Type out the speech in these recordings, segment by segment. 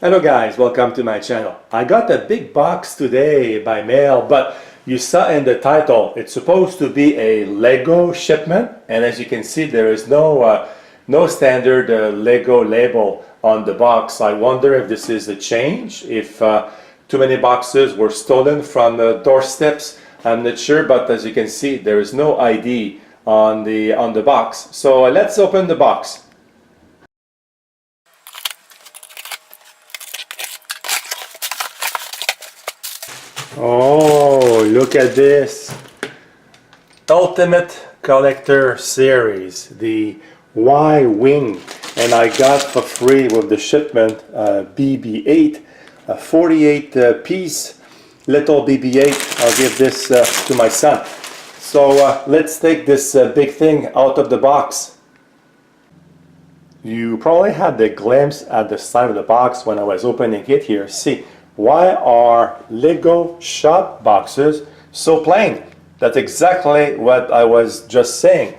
Hello guys, welcome to my channel. I got a big box today by mail, but you saw in the title it's supposed to be a Lego shipment, and as you can see there is no standard Lego label on the box. I wonder if this is a change, if too many boxes were stolen from doorsteps. I'm not sure, but as you can see there is no ID on the box. So let's open the box. Oh, look at this. Ultimate Collector Series, the Y-Wing, and I got for free with the shipment BB-8, a 48 piece little BB-8. I'll give this to my son. So let's take this big thing out of the box. You probably had the glimpse at the side of the box when I was opening it here. See, why are Lego shop boxes so plain? That's exactly what I was just saying.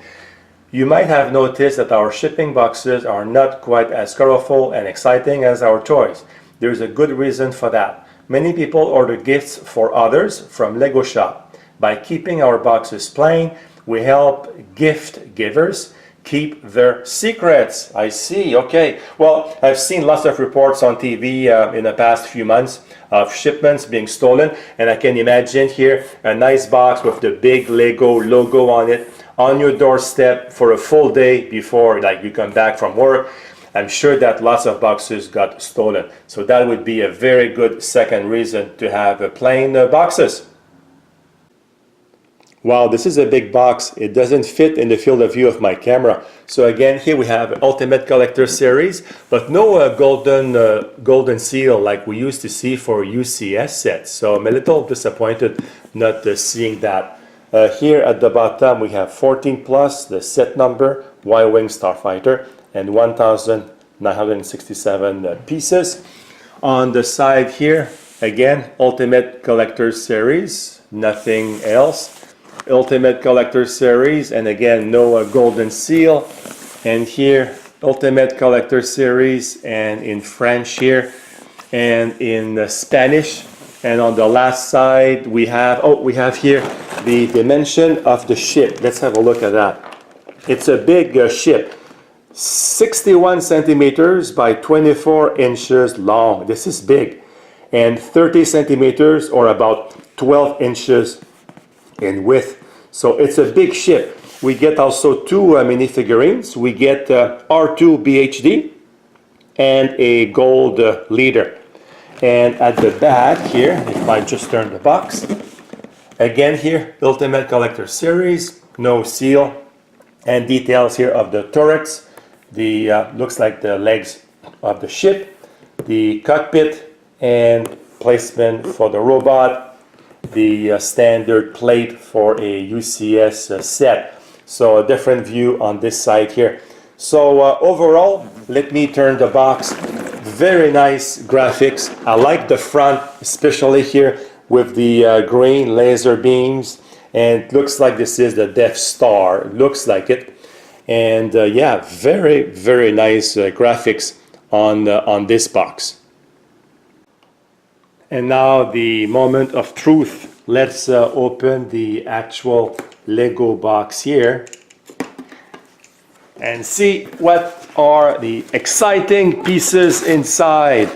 You might have noticed that our shipping boxes are not quite as colorful and exciting as our toys. There's a good reason for that. Many people order gifts for others from Lego shop. By keeping our boxes plain, we help gift givers keep their secrets. I see, okay. Well, I've seen lots of reports on TV in the past few months of shipments being stolen, and I can imagine here a nice box with the big Lego logo on it on your doorstep for a full day before you come back from work. I'm sure that lots of boxes got stolen. So that would be a very good second reason to have plain boxes. Wow, this is a big box. It doesn't fit in the field of view of my camera. So again, here we have Ultimate Collector Series, but no golden seal like we used to see for UCS sets. So I'm a little disappointed not seeing that. Here at the bottom we have 14 plus, the set number, Y-Wing Starfighter, and 1,967 pieces. On the side here, again, Ultimate Collector Series, nothing else. Ultimate Collector Series, and again no golden seal. And here Ultimate Collector Series, and in French here, and in Spanish. And on the last side we have here the dimension of the ship. Let's have a look at that. It's a big ship, 61 centimeters by 24 inches long. This is big, and 30 centimeters or about 12 inches in width. So it's a big ship. We get also two minifigurines. We get R2 BHD and a gold leader. And at the back here, if I just turn the box, again here, Ultimate Collector Series, no seal, and details here of the turrets, the looks like the legs of the ship, the cockpit, and placement for the robot, the standard plate for a UCS set. So a different view on this side here. So overall, let me turn the box. Very nice graphics. I like the front, especially here with the green laser beams, and it looks like this is the Death Star. It looks like it. And yeah, very nice graphics on this box. And now the moment of truth. Let's open the actual Lego box here and see what are the exciting pieces inside.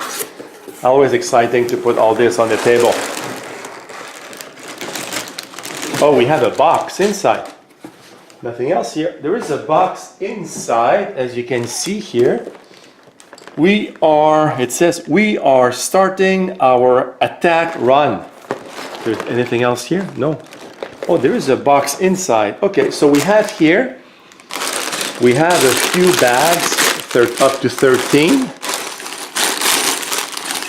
Always exciting to put all this on the table. Oh, we have a box inside. Nothing else here. There is a box inside, as you can see here. It says we are starting our attack run. There's anything else here? No. Oh, there is a box inside. Okay, so we have here, we have a few bags, up to 13.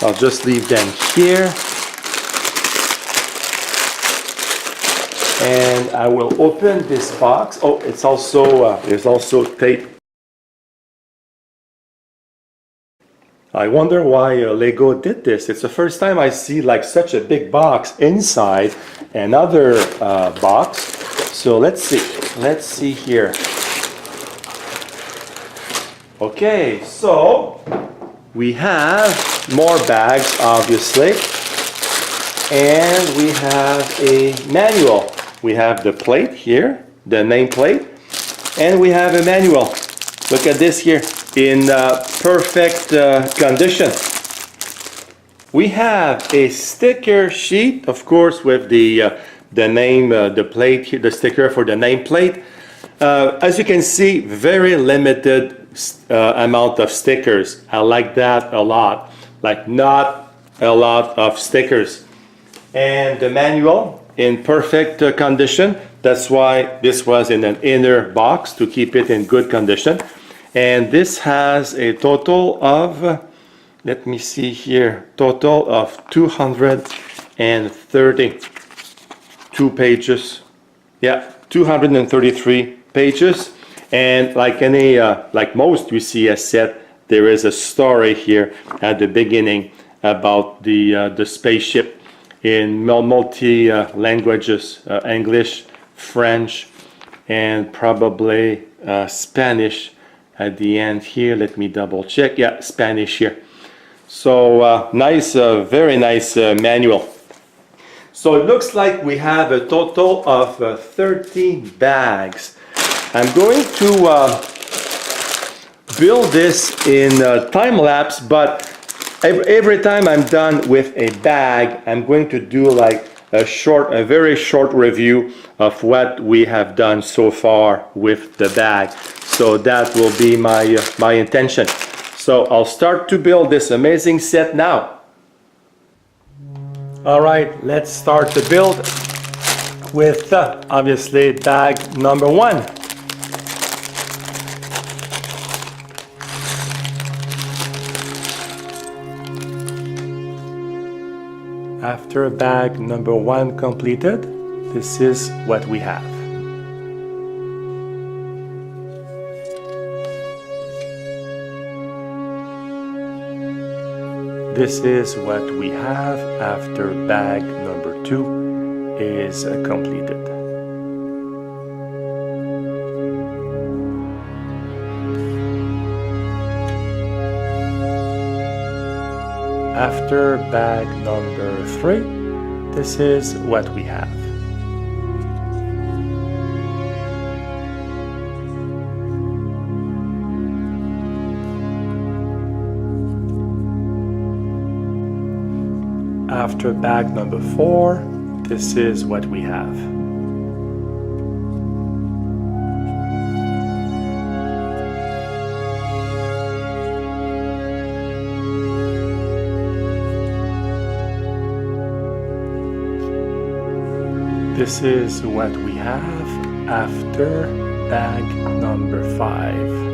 I'll just leave them here. And I will open this box. Oh, it's also, there's also tape. I wonder why Lego did this. It's the first time I see like such a big box inside another box. So let's see here. Okay, so we have more bags, obviously. And we have a manual. We have the plate here, the nameplate, and we have a manual. Look at this here, in perfect condition. We have a sticker sheet, of course, with the name, the plate, the sticker for the nameplate. As you can see, very limited amount of stickers. I like that a lot. Like, not a lot of stickers. And the manual in perfect condition. That's why this was in an inner box to keep it in good condition. And this has a total of, let me see here, total of 232 pages. Yeah, 233 pages. And like any, like most UCS set, there is a story here at the beginning about the spaceship in multi languages, English, French, and probably Spanish at the end here. Let me double check. Yeah, Spanish here. So nice, very nice manual. So it looks like we have a total of 13 bags. I'm going to build this in time lapse, but every time I'm done with a bag, I'm going to do like a very short review of what we have done so far with the bag. So that will be my intention. So I'll start to build this amazing set now. All right, let's start the build with obviously bag number 1. After bag number 1 completed, this is what we have. This is what we have after bag number 2 is completed. After bag number 3, this is what we have. After bag number 4, this is what we have. This is what we have after bag number 5.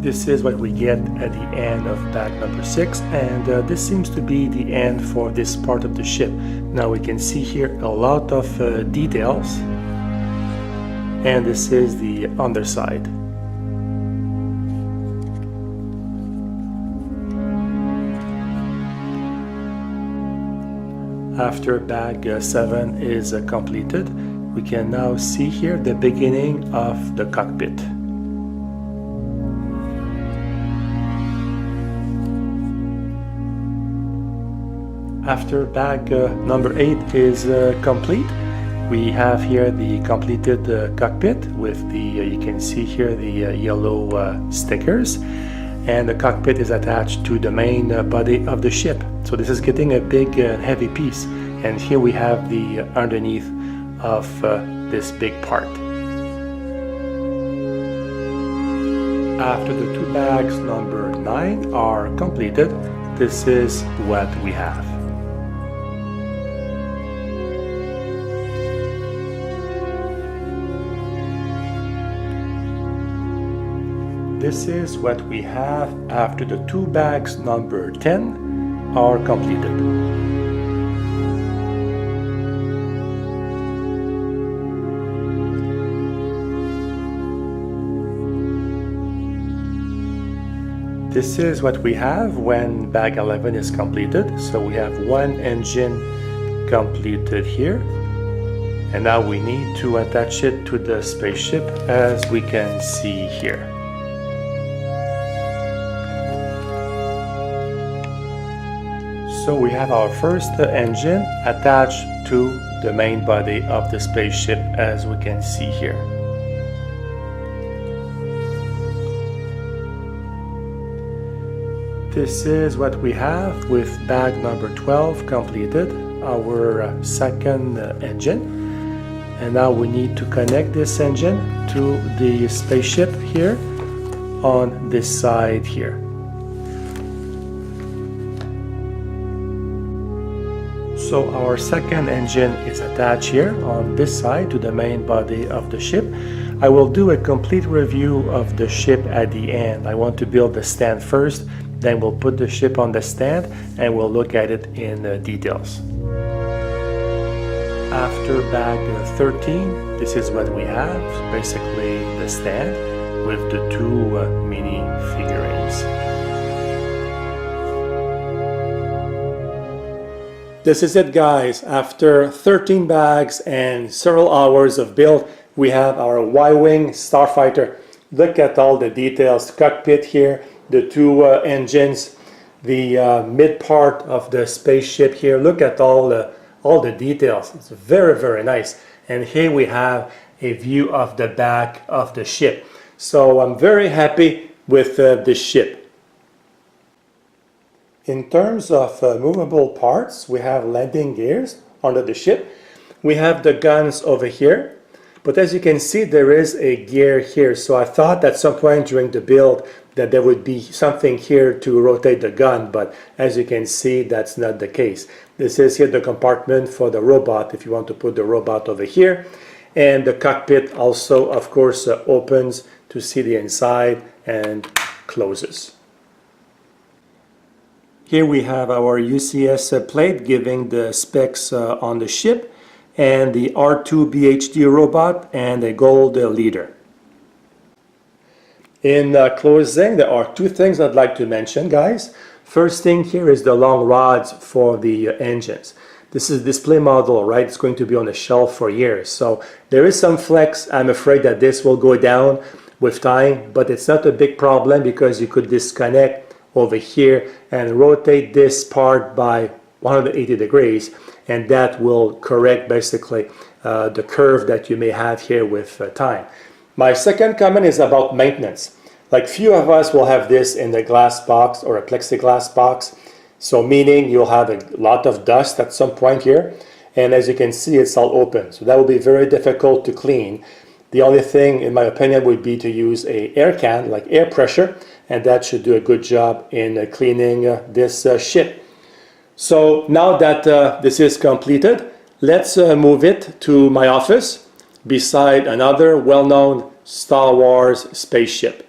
This is what we get at the end of bag number 6, and this seems to be the end for this part of the ship. Now we can see here a lot of details, and this is the underside. After bag 7 is completed, we can now see here the beginning of the cockpit. After bag number 8 is complete, we have here the completed cockpit with the, you can see here the yellow stickers, and the cockpit is attached to the main body of the ship. So this is getting a big heavy piece, and here we have the underneath of this big part. After the 2 bags number 9 are completed, this is what we have. This is what we have after the 2 bags number 10 are completed. This is what we have when bag 11 is completed. So we have one engine completed here. And now we need to attach it to the spaceship, as we can see here. So we have our first engine attached to the main body of the spaceship, as we can see here. This is what we have with bag number 12 completed, our second engine. And now we need to connect this engine to the spaceship here on this side here. So our second engine is attached here on this side to the main body of the ship. I will do a complete review of the ship at the end. I want to build the stand first, then we'll put the ship on the stand and we'll look at it in details. After bag 13, this is what we have, basically the stand with the two mini figurines. This is it, guys. After 13 bags and several hours of build, we have our Y-Wing Starfighter. Look at all the details, cockpit here, the two engines, the mid part of the spaceship here. Look at all the details. It's very, very nice. And here we have a view of the back of the ship. So I'm very happy with this ship. In terms of movable parts, we have landing gears under the ship. We have the guns over here. But as you can see, there is a gear here. So I thought at some point during the build that there would be something here to rotate the gun. But as you can see, that's not the case. This is here the compartment for the robot, if you want to put the robot over here. And the cockpit also, of course, opens to see the inside and closes. Here we have our UCS plate giving the specs on the ship, and the R2 BHD robot and a gold leader. In closing, there are two things I'd like to mention, guys. First thing here is the long rods for the engines. This is display model, right? It's going to be on the shelf for years. So there is some flex. I'm afraid that this will go down with time, but it's not a big problem because you could disconnect over here and rotate this part by 180 degrees, and that will correct basically the curve that you may have here with time. My second comment is about maintenance. Like few of us will have this in the glass box or a plexiglass box, so meaning you'll have a lot of dust at some point here, and as you can see, it's all open, so that will be very difficult to clean. The only thing, in my opinion, would be to use a air can, like air pressure, and that should do a good job in cleaning this ship. So now that this is completed, let's move it to my office beside another well-known Star Wars spaceship.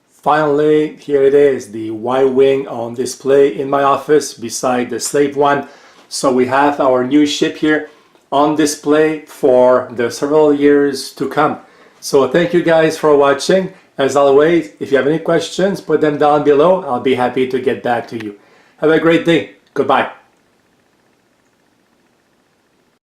Finally, here it is, the Y-Wing on display in my office beside the Slave One. So we have our new ship here on display for the several years to come. So thank you guys for watching. As always, if you have any questions, put them down below. I'll be happy to get back to you. Have a great day. Goodbye.